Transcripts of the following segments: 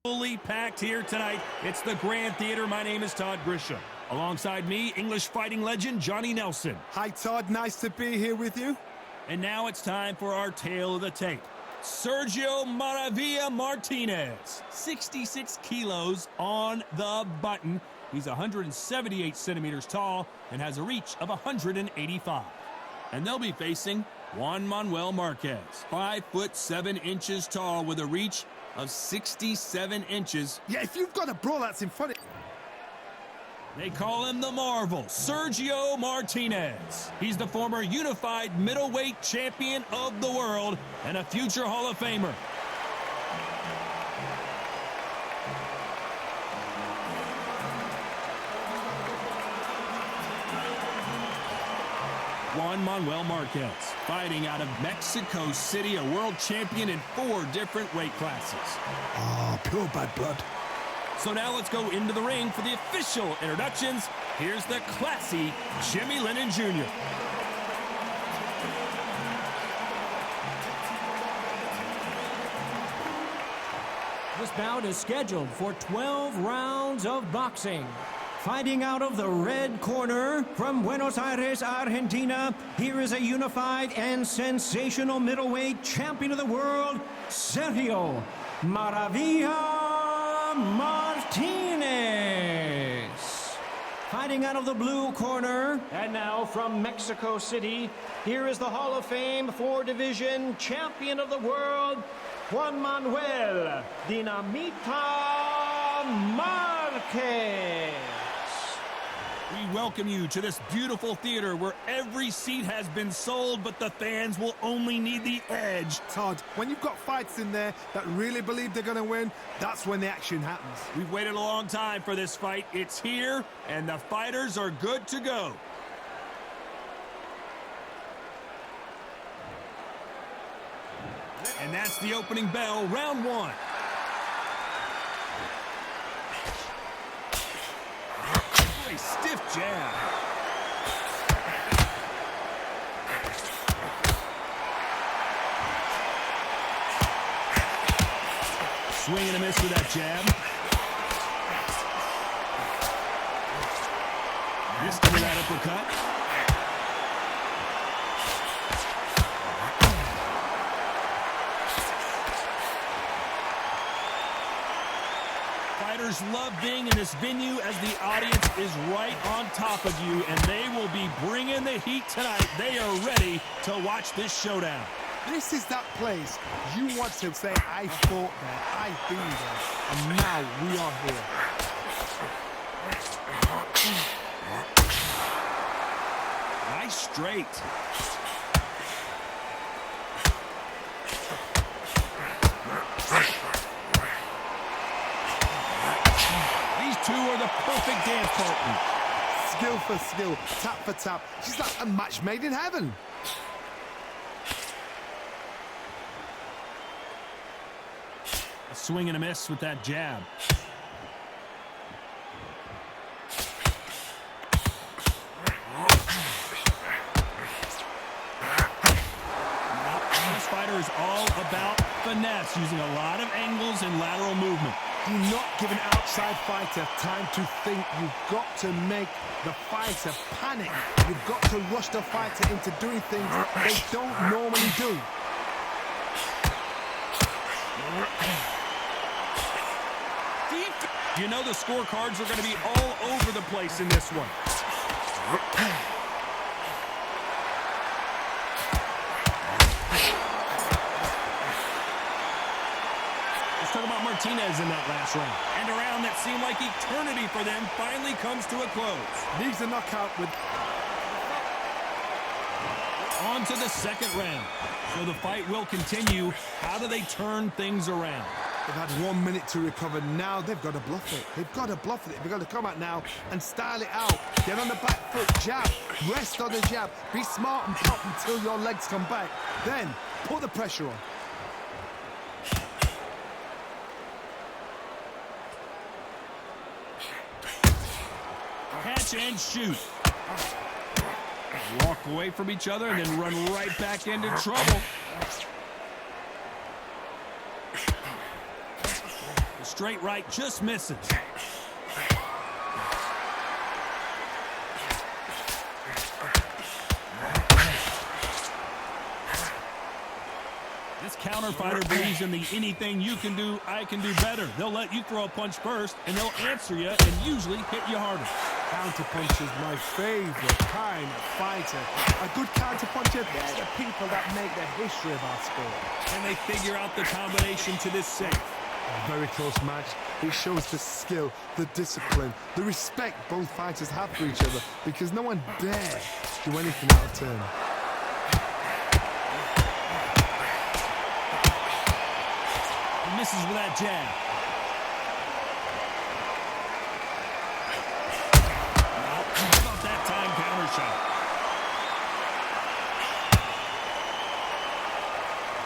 Fully packed here tonight. It's the Grand Theater. My name is Todd Grisham. Alongside me, English fighting legend Johnny Nelson. Hi, Todd. Nice to be here with you. And now it's time for our tale of the tape. Sergio Martinez, 66 kilos on the button. He's 178 centimeters tall and has a reach of 185. And they'll be facing Juan Manuel Marquez, 5'7" tall with a reach of 67 inches. Yeah, if you've got a brawl that's in front of... They call him the Marvel, Sergio Martinez. He's the former unified middleweight champion of the world and a future Hall of Famer. Juan Manuel Marquez, fighting out of Mexico City, a world champion in 4 different weight classes. Oh, pure bad blood. So now let's go into the ring for the official introductions. Here's the classy Jimmy Lennon Jr. This bout is scheduled for 12 rounds of boxing. Fighting out of the red corner from Buenos Aires, Argentina, here is a unified and sensational middleweight champion of the world, Sergio Martinez. Fighting out of the blue corner, and now from Mexico City, here is the Hall of Fame 4-division champion of the world, Juan Manuel Dinamita Márquez. We welcome you to this beautiful theater where every seat has been sold, but the fans will only need the edge. Todd, when you've got fights in there that really believe they're going to win, that's when the action happens. We've waited a long time for this fight. It's here, and the fighters are good to go. And that's the opening bell, round 1. A stiff jab. Swing and a miss with that jab. Missed with that uppercut. Fighters love being in this venue as the audience is right on top of you, and they will be bringing the heat tonight. They are ready to watch this showdown. This is that place you want to say, I fought there, I've been there, and now we are here. Nice straight. Two are the perfect dance partners. Skill for skill, tap for tap. She's like a match made in heaven. A swing and a miss with that jab. This fighter is all about finesse, using a lot of angles and lateral movement. Do not give an outside fighter time to think. You've got to make the fighter panic. You've got to rush the fighter into doing things they don't normally do. You know the scorecards are going to be all over the place in this one. Talk about Martinez in that last round. And a round that seemed like eternity for them finally comes to a close. Leaves a knockout with... On to the second round. So the fight will continue. How do they turn things around? They've had 1 minute to recover. Now they've got to bluff it. They've got to bluff it. They've got to come out now and style it out. Get on the back foot, jab, rest on the jab. Be smart and pop until your legs come back. Then put the pressure on. Catch and shoot. Walk away from each other and then run right back into trouble. straight right just misses. This counter fighter believes in the anything you can do, I can do better. They'll let you throw a punch first, and they'll answer you and usually hit you harder. Counterpunch is my favorite kind of fighter. A good counterpuncher, they're the people that make the history of our sport. And they figure out the combination to this safe. A very close match. It shows the skill, the discipline, the respect both fighters have for each other, because no one dare do anything out of turn. He misses with that jab. How about that time counter shot?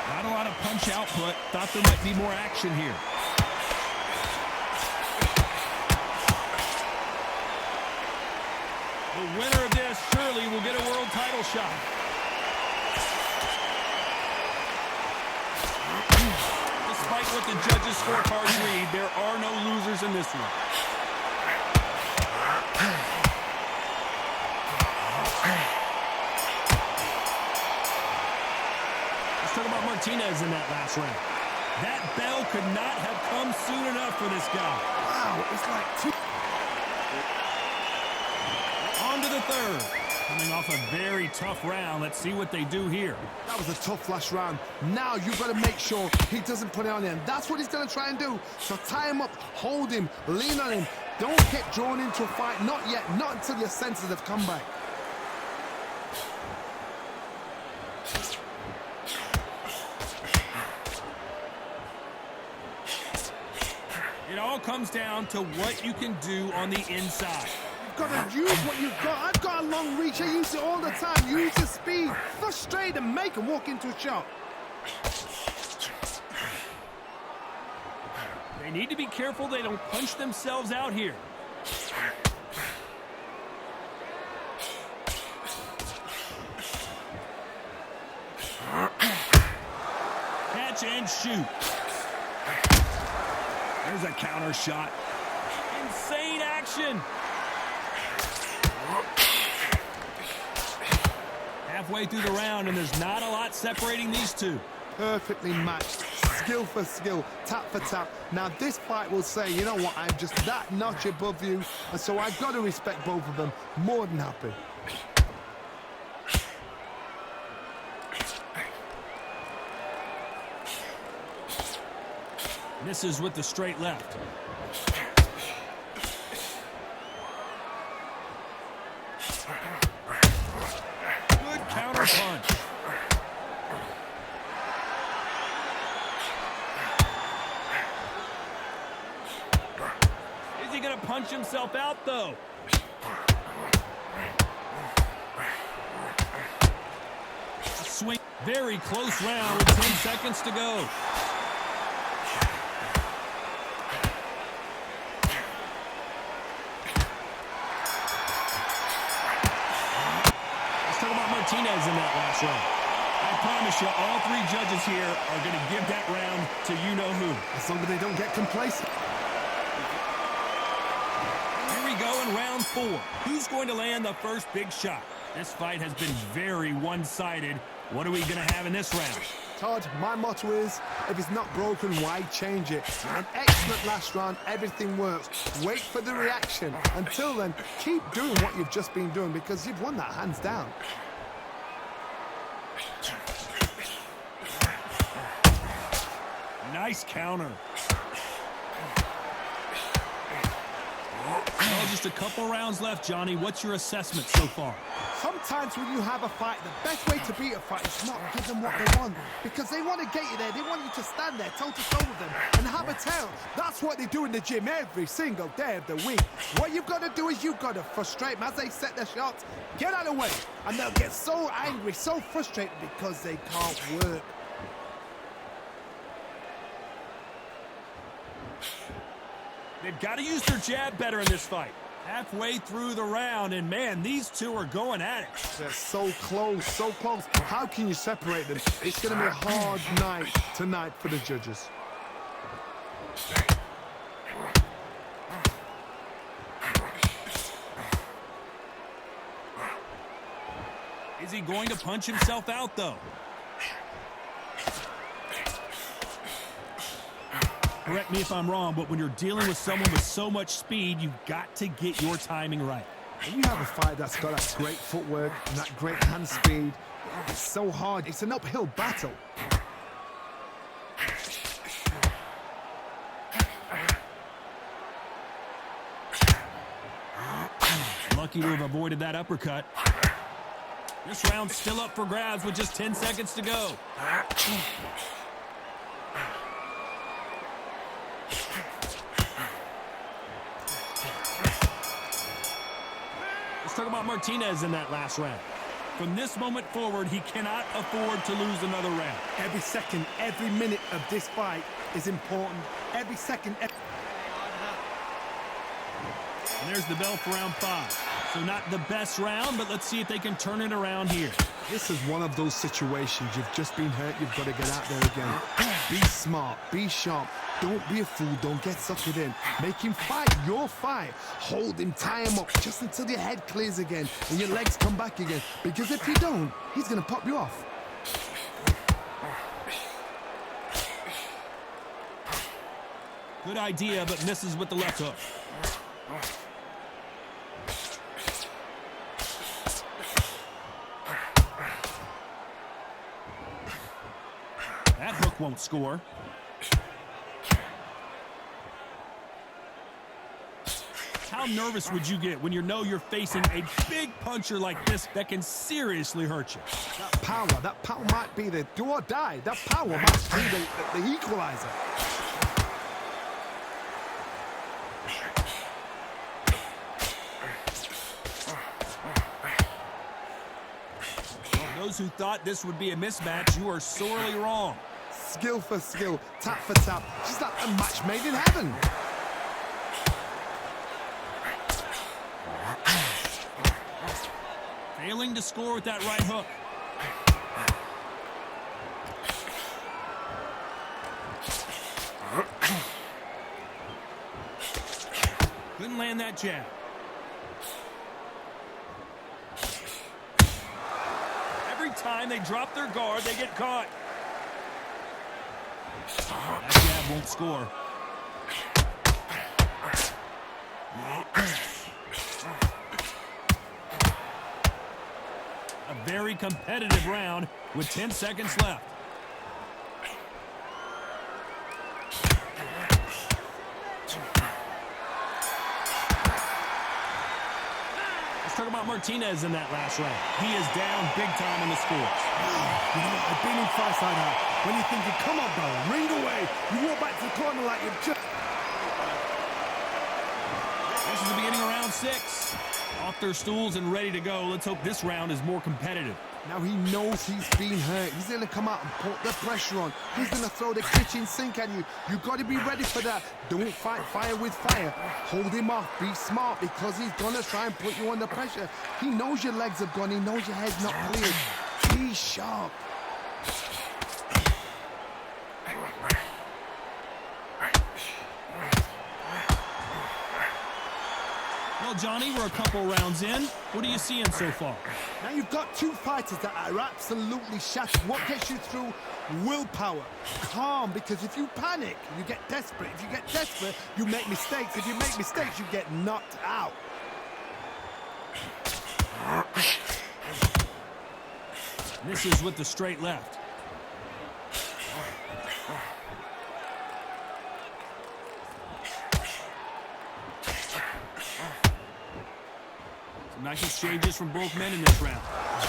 Not a lot of punch output. Thought there might be more action here. The winner of this surely will get a world title shot. Despite what the judges' scorecards read, there are no losers in this one. Let's talk about Martinez in that last round. That bell could not have come soon enough for this guy. Wow, it's like two. On to the third. Coming off a very tough round. Let's see what they do here. That was a tough last round. Now you've got to make sure he doesn't put it on him. That's what he's going to try and do. So tie him up, hold him, lean on him. Don't get drawn into a fight. Not yet. Not until your senses have come back. It all comes down to what you can do on the inside. You've got to use what you've got. I've got a long reach. I use it all the time. Use the speed. Frustrate and make him walk into a shot. They need to be careful they don't punch themselves out here. Catch and shoot. There's a counter shot. Insane action. Halfway through the round, and there's not a lot separating these two. Perfectly matched. Skill for skill. Tap for tap. Now this fight will say, you know what, I'm just that notch above you, and so I've got to respect both of them. More than happy. Misses with the straight left. Good counter punch. Is he going to punch himself out, though? Swing. Very close round with 10 seconds to go. Martinez in that last round. I promise you, all three judges here are going to give that round to you-know-who. As long as they don't get complacent. Here we go in round 4. Who's going to land the first big shot? This fight has been very one-sided. What are we going to have in this round? Todd, my motto is, if it's not broken, why change it? An excellent last round, everything works. Wait for the reaction. Until then, keep doing what you've just been doing, because you've won that hands down. Nice counter. Well, just a couple rounds left, Johnny. What's your assessment so far? Sometimes when you have a fight, the best way to beat a fight is not give them what they want. Because they want to get you there. They want you to stand there toe-to-toe with them and have a tail. That's what they do in the gym every single day of the week. What you've got to do is you've got to frustrate them as they set their shots. Get out of the way. And they'll get so angry, so frustrated because they can't work. They've got to use their jab better in this fight. Halfway through the round, and man, these two are going at it. They're so close, so close. How can you separate them? It's going to be a hard night tonight for the judges. Is he going to punch himself out, though? Correct me if I'm wrong, but when you're dealing with someone with so much speed, you've got to get your timing right. When you have a fight that's got that great footwork and that great hand speed, it's so hard. It's an uphill battle. Lucky to have avoided that uppercut. This round's still up for grabs with just 10 seconds to go. Let's talk about Martinez in that last round. From this moment forward, he cannot afford to lose another round. Every second, every minute of this fight is important. Every second. And there's the bell for round 5. So not the best round, but let's see if they can turn it around here. This is one of those situations. You've just been hurt. You've got to get out there again. Be smart. Be sharp. Don't be a fool. Don't get suckered in. Make him fight your fight. Hold him. Tie him up just until your head clears again and your legs come back again. Because if you don't, he's going to pop you off. Good idea, but misses with the left hook. That hook won't score. How nervous would you get when you know you're facing a big puncher like this that can seriously hurt you? That power might be the do or die. That power might be the equalizer. Those who thought this would be a mismatch, you are sorely wrong. Skill for skill, tap for tap, just like a match made in heaven. Failing to score with that right hook. Couldn't land that jab. Every time they drop their guard, they get caught. That jab won't score. A very competitive round with 10 seconds left. Let's talk about Martinez in that last round. He is down big time in the scores. You know, I've been in fights like that. When you're thinking, come on, bro, ring away. You walk back to the corner like you've just... This is the beginning of round 6. Off their stools and ready to go. Let's hope this round is more competitive. Now he knows he's been hurt. He's going to come out and put the pressure on. He's going to throw the kitchen sink at you. You've got to be ready for that. Don't fight fire with fire. Hold him off. Be smart because he's going to try and put you under pressure. He knows your legs have gone. He knows your head's not cleared. Be sharp. Well, Johnny, we're a couple rounds in. What are you seeing so far? Now you've got two fighters that are absolutely shattered. What gets you through? Willpower. Calm, because if you panic, you get desperate. If you get desperate, you make mistakes. If you make mistakes, you get knocked out. Misses with the straight left. Nice exchanges from both men in this round.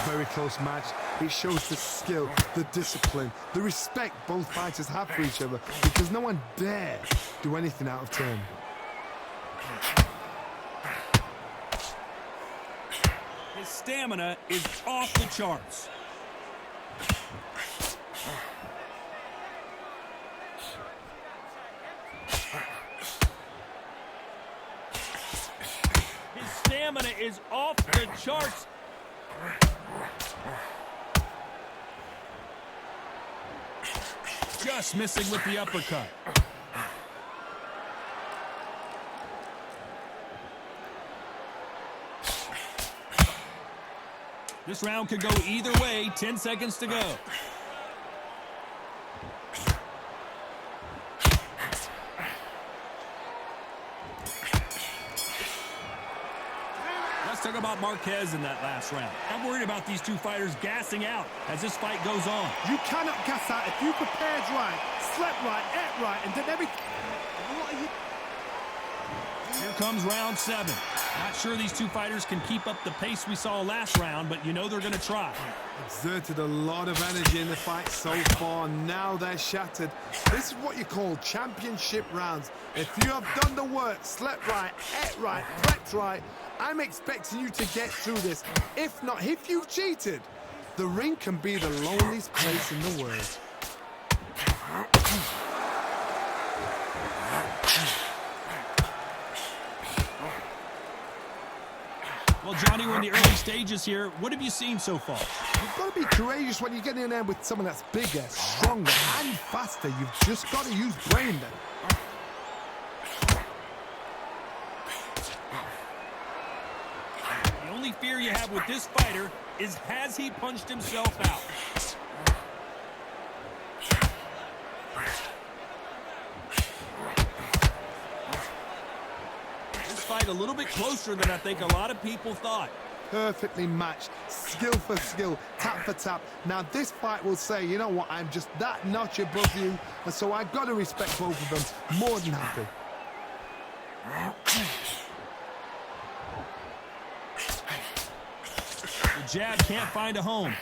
Very close match. It shows the skill, the discipline, the respect both fighters have for each other because no one dare do anything out of turn. His stamina is off the charts. Stamina is off the charts. Just missing with the uppercut. This round could go either way. 10 seconds to go. Let's talk about Marquez in that last round. I'm worried about these two fighters gassing out as this fight goes on. You cannot gas out if you prepared right, slept right, ate right, and did everything. What are you... Here comes round 7. Not sure these two fighters can keep up the pace we saw last round, but you know they're going to try. Exerted a lot of energy in the fight so far. Now they're shattered. This is what you call championship rounds. If you have done the work, slept right, ate right, prepped right, I'm expecting you to get through this. If not, if you've cheated, the ring can be the loneliest place in the world. Well, Johnny, we're in the early stages here. What have you seen so far? You've got to be courageous when you get in there with someone that's bigger, stronger, and faster. You've just got to use brain then. The only fear you have with this fighter is, has he punched himself out? This fight a little bit closer than I think a lot of people thought. Perfectly matched, skill for skill, tap for tap. Now this fight will say, you know what, I'm just that notch above you, and so I've got to respect both of them. More than happy. The jab can't find a home.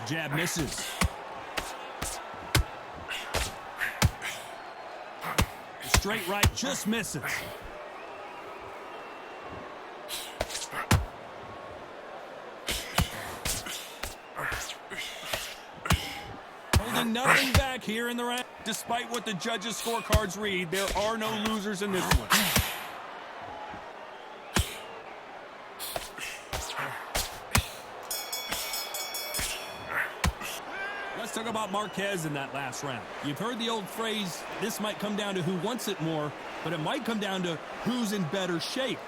Jab misses. The straight right just misses. Holding nothing back here in the round. Despite what the judges' scorecards read, there are no losers in this one. Let's talk about Marquez in that last round. You've heard the old phrase, this might come down to who wants it more, but it might come down to who's in better shape.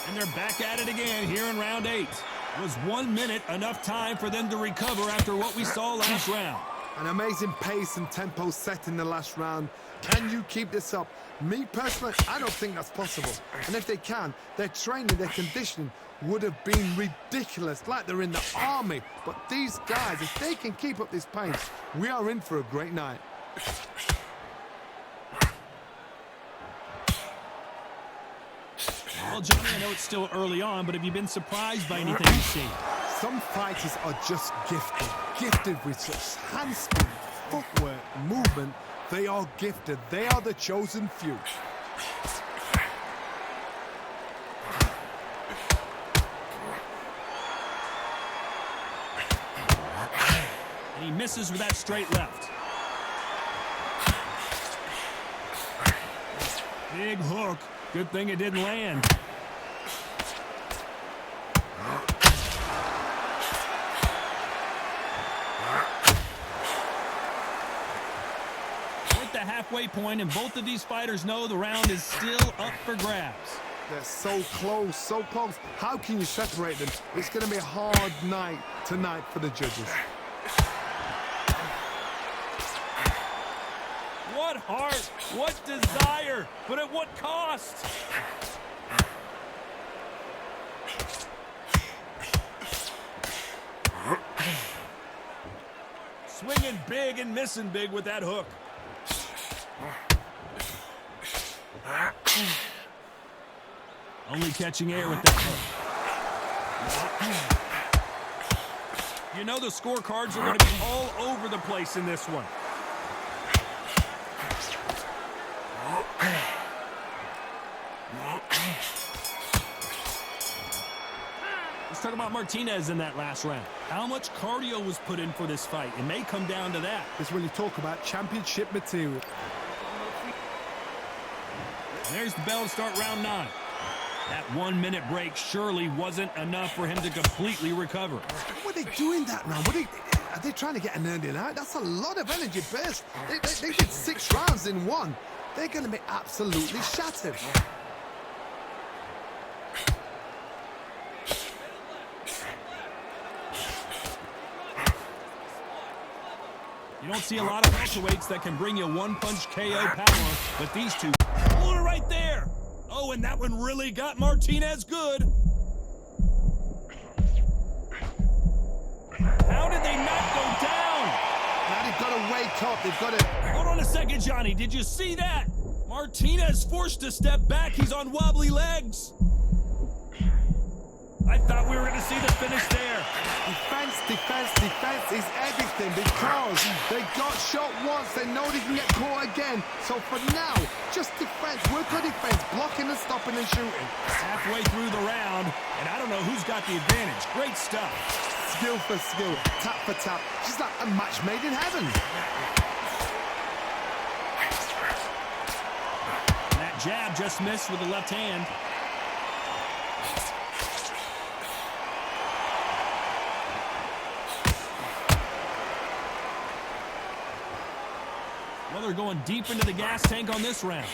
And they're back at it again here in round 8. Was 1 minute enough time for them to recover after what we saw last round? An amazing pace and tempo set in the last round. Can you keep this up? Me personally, I don't think that's possible. And if they can, their training, their conditioning would have been ridiculous, like they're in the army. But these guys, if they can keep up this pace, we are in for a great night. Well, Johnny, I know it's still early on, but have you been surprised by anything you've seen? Some fighters are just gifted with such hand speed, footwork, movement. They are gifted. They are the chosen few. And he misses with that straight left. Big hook. Good thing it didn't land. We're at the halfway point, and both of these fighters know the round is still up for grabs. They're so close, so close. How can you separate them? It's going to be a hard night tonight for the judges. What heart, what desire, but at what cost? Swinging big and missing big with that hook. Only catching air with that hook. You know the scorecards are going to be all over the place in this one. Let's talk about Martinez in that last round. How much cardio was put in for this fight? It may come down to that. It's when you talk about championship material. There's the bell to start round 9. That 1 minute break surely wasn't enough for him to completely recover. What were they doing that round? Are they trying to get an early out? That's a lot of energy burst. They did 6 rounds in one. They're going to be absolutely shattered. You don't see a lot of welterweights that can bring you one-punch KO power, but these two, oh, right there. Oh, and that one really got Martinez good. How did they not go down? Now they've got to wake up. They've got to... Hold on a second, Johnny. Did you see that? Martinez forced to step back. He's on wobbly legs. I thought we were going to see the finish there. Defense, defense, defense is everything because they got shot once. They know they can get caught again. So for now, just defense. Work on defense, blocking and stopping and shooting. Halfway through the round, and I don't know who's got the advantage. Great stuff. Skill for skill, tap for tap. Just like a match made in heaven. And that jab just missed with the left hand. Well, they're going deep into the gas tank on this round.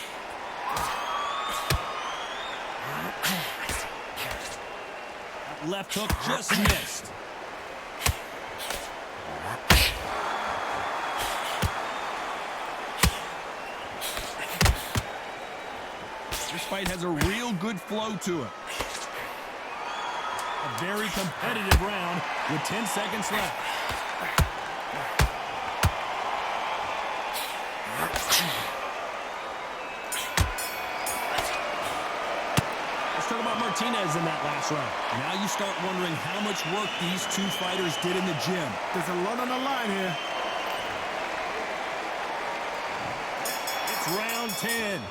That left hook just missed. This fight has a real good flow to it. A very competitive round with 10 seconds left. Let's talk about Martinez in that last round. Now you start wondering how much work these two fighters did in the gym. There's a lot on the line here. It's round 10.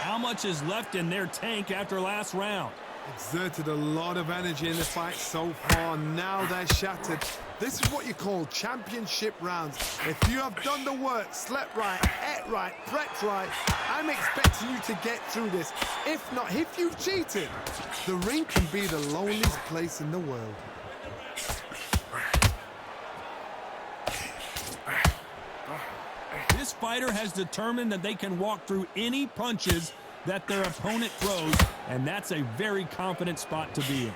How much is left in their tank after last round? Exerted a lot of energy in the fight so far. Now they're shattered. This is what you call championship rounds. If you have done the work, slept right, ate right, prepped right, I'm expecting you to get through this. If not, if you've cheated, the ring can be the loneliest place in the world. This fighter has determined that they can walk through any punches that their opponent throws, and that's a very confident spot to be in.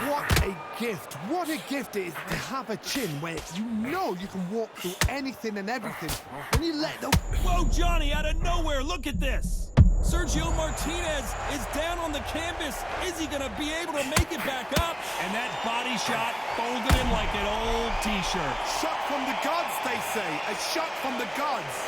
What a gift. What a gift it is to have a chin where you know you can walk through anything and everything. When you let the... Whoa, Johnny, out of nowhere, look at this. Sergio Martinez is down on the canvas. Is he going to be able to make it back up? And that body shot folded him like an old T-shirt. Shot from the gods, they say. A shot from the gods.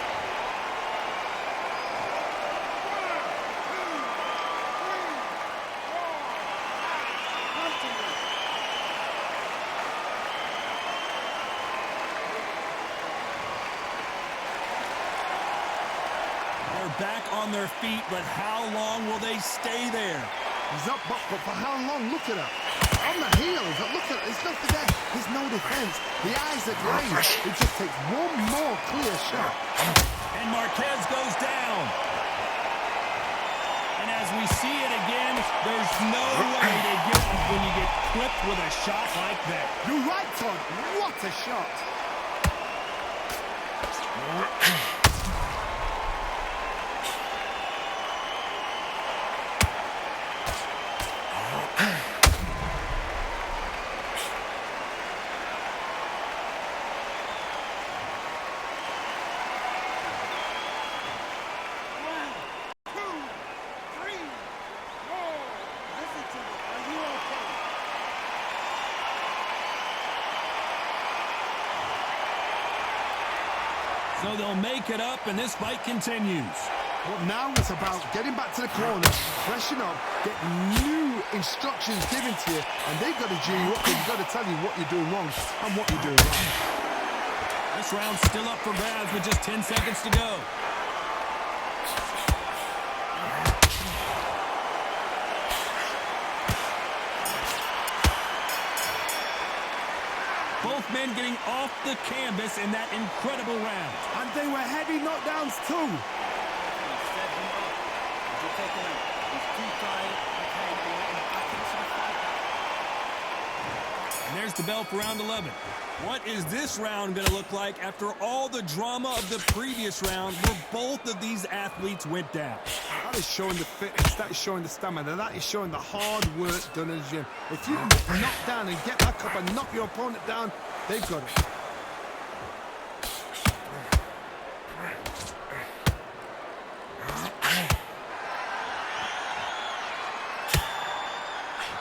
Back on their feet, but how long will they stay there? He's up, but for how long? Look at her. On the heels. Look at her. There's nothing there. There's no defense. The eyes are glazed. It just takes one more clear shot. And Marquez goes down. And as we see it again, there's no way to get up when you get clipped with a shot like that. You're right, Todd. What a shot. So they'll make it up, and this fight continues. Well, now it's about getting back to the corner, freshen up, get new instructions given to you, and they've got to G you up. They've got to tell you what you're doing wrong and what you're doing right. This round's still up for grabs with just 10 seconds to go. Both men getting off the canvas in that incredible round. And they were heavy knockdowns too. there's the bell for round 11. What is this round going to look like after all the drama of the previous round where both of these athletes went down? That is showing the fitness, that is showing the stamina, that is showing the hard work done in the gym. If you can get knocked down and get back up and knock your opponent down, they've got it.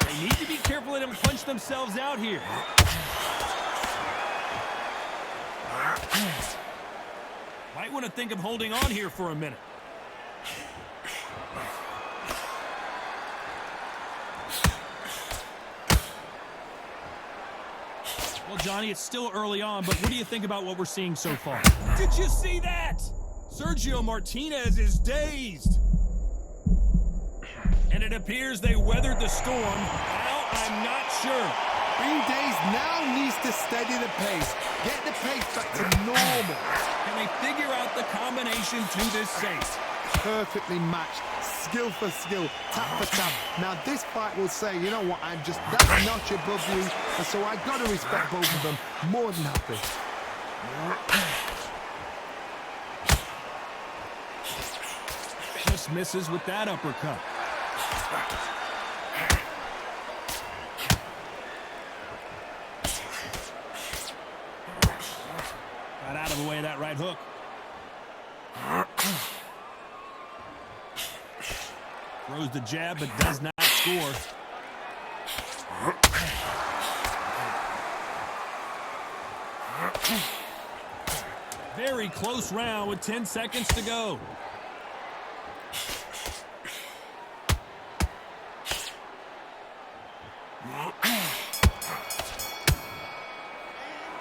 They need to be careful let them punch themselves out here. Might want to think of holding on here for a minute. Well, Johnny, it's still early on, but what do you think about what we're seeing so far? Did you see that? Sergio Martinez is dazed. And it appears they weathered the storm. How? I'm not sure. Being dazed now needs to steady the pace. Get the pace back to normal. Can they figure out the combination to this safe? Perfectly matched. Skill for skill. Tap for tap. Now this fight will say, you know what, I'm just that notch above you. And so I got to respect both of them. More than happy. Just misses with that uppercut. Got out of the way of that right hook. Throws the jab, but does not score. Very close round with 10 seconds to go.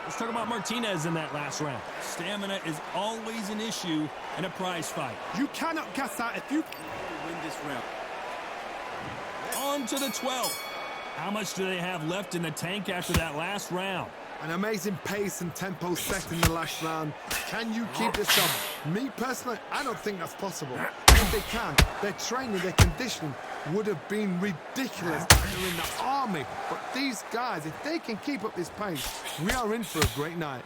Let's talk about Martinez in that last round. Stamina is always an issue in a prize fight. You cannot gas out if you Win this round. On to the 12th. How much do they have left in the tank after that last round? An amazing pace and tempo set in the last round. Can you keep this up? Me personally, I don't think that's possible. If they can, their training, their conditioning would have been ridiculous. They're in the army. But these guys, if they can keep up this pace, we are in for a great night.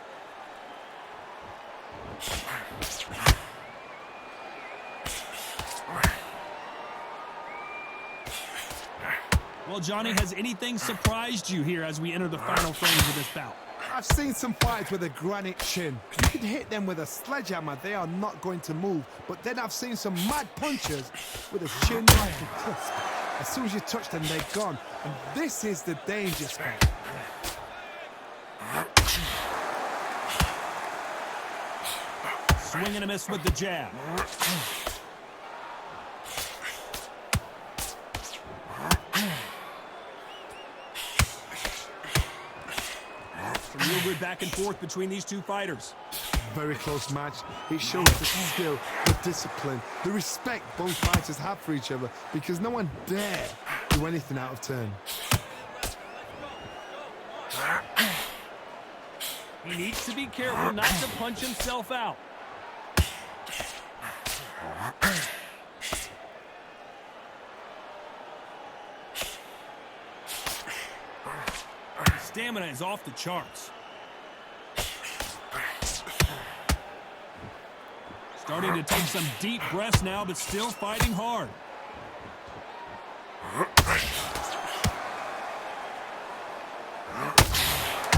Well, Johnny, has anything surprised you here as we enter the final frames of this bout? I've seen some fights with a granite chin. You can hit them with a sledgehammer, they are not going to move. But then I've seen some mad punchers with a chin like a crisp. As soon as you touch them, they're gone. And this is the danger spot. Swing and a miss with the jab. Some real good back and forth between these two fighters. Very close match. It shows the skill, the discipline, the respect both fighters have for each other because no one dare do anything out of turn. He needs to be careful not to punch himself out. Stamina is off the charts. Starting to take some deep breaths now, but still fighting hard.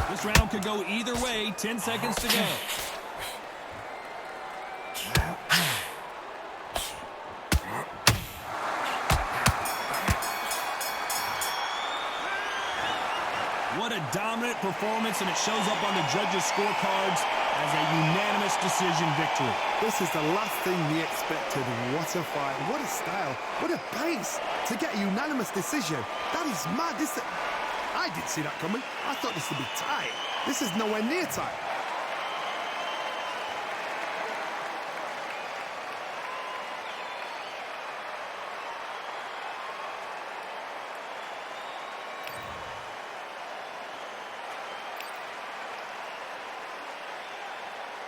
This round could go either way. 10 seconds to go. What a dominant performance, and it shows up on the judges' scorecards as a unanimous decision victory. This is the last thing we expected. What a fight, what a style, what a pace to get a unanimous decision. That is mad. I didn't see that coming. I thought this would be tight. This is nowhere near tight.